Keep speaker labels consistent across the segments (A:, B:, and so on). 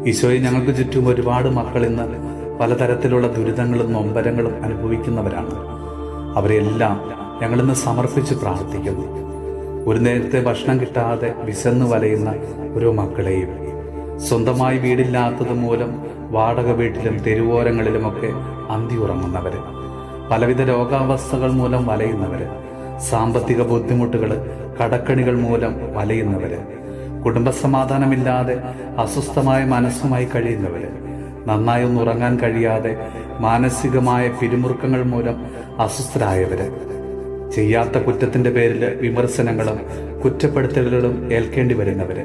A: ഈശോയെ, ഞങ്ങൾക്ക് ചുറ്റും ഒരുപാട് മക്കൾ ഇന്ന് പലതരത്തിലുള്ള ദുരിതങ്ങളും നൊമ്പരങ്ങളും അനുഭവിക്കുന്നവരാണ്. അവരെല്ലാം ഞങ്ങളിന്ന് സമർപ്പിച്ച് പ്രാർത്ഥിക്കുന്നു. ഒരു നേരത്തെ ഭക്ഷണം കിട്ടാതെ വിശന്നു വലയുന്ന ഓരോ മക്കളെയും, സ്വന്തമായി വീടില്ലാത്തത് മൂലം വാടക വീട്ടിലും തെരുവോരങ്ങളിലുമൊക്കെ അന്തി ഉറങ്ങുന്നവര്, പലവിധ രോഗാവസ്ഥകൾ മൂലം വലയുന്നവര്, സാമ്പത്തിക ബുദ്ധിമുട്ടുകൾ, കടക്കണികൾ മൂലം വലയുന്നവര്, കുടുംബസമാധാനമില്ലാതെ അസ്വസ്ഥമായ മനസ്സുമായി കഴിയുന്നവര്, നന്നായി ഒന്ന് ഉറങ്ങാൻ കഴിയാതെ മാനസികമായ പിരിമുറുക്കങ്ങൾ മൂലം അസ്വസ്ഥരായവര്, ചെയ്യാത്ത കുറ്റത്തിന്റെ പേരിൽ വിമർശനങ്ങളും കുറ്റപ്പെടുത്തലുകളും ഏൽക്കേണ്ടി വരുന്നവര്,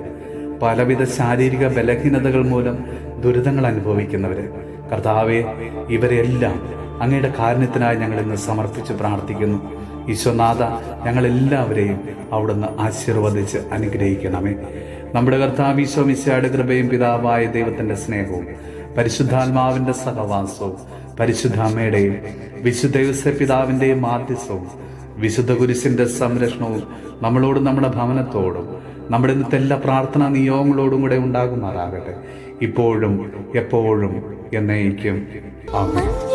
A: പലവിധ ശാരീരിക ബലഹീനതകൾ മൂലം ദുരിതങ്ങൾ അനുഭവിക്കുന്നവര്, കർത്താവെ, ഇവരെല്ലാം അങ്ങയുടെ കാരുണ്യത്തിനായി ഞങ്ങൾ ഇന്ന് സമർപ്പിച്ച് പ്രാർത്ഥിക്കുന്നു. ഈശോനാഥ, ഞങ്ങളെല്ലാവരെയും അവിടുന്ന് ആശീർവദിച്ച് അനുഗ്രഹിക്കണമേ. നമ്മുടെ കർത്താവ് ഈശോ മിശിഹായുടെ കൃപയും പിതാവായ ദൈവത്തിന്റെ സ്നേഹവും പരിശുദ്ധാത്മാവിന്റെ സഹവാസവും പരിശുദ്ധ അമ്മയുടെയും വിശുദ്ധ യോസേപ്പ് പിതാവിന്റെയും മാധ്യസ്ഥവും വിശുദ്ധ കുരിശിന്റെ സംരക്ഷണവും നമ്മളോടും നമ്മുടെ ഭവനത്തോടും നമ്മുടെ ഇന്നത്തെ എല്ലാ പ്രാർത്ഥനാ നിയോഗങ്ങളോടും കൂടെ ഉണ്ടാകുമാറാകട്ടെ, ഇപ്പോഴും എപ്പോഴും എന്നേക്കും. ആമേൻ.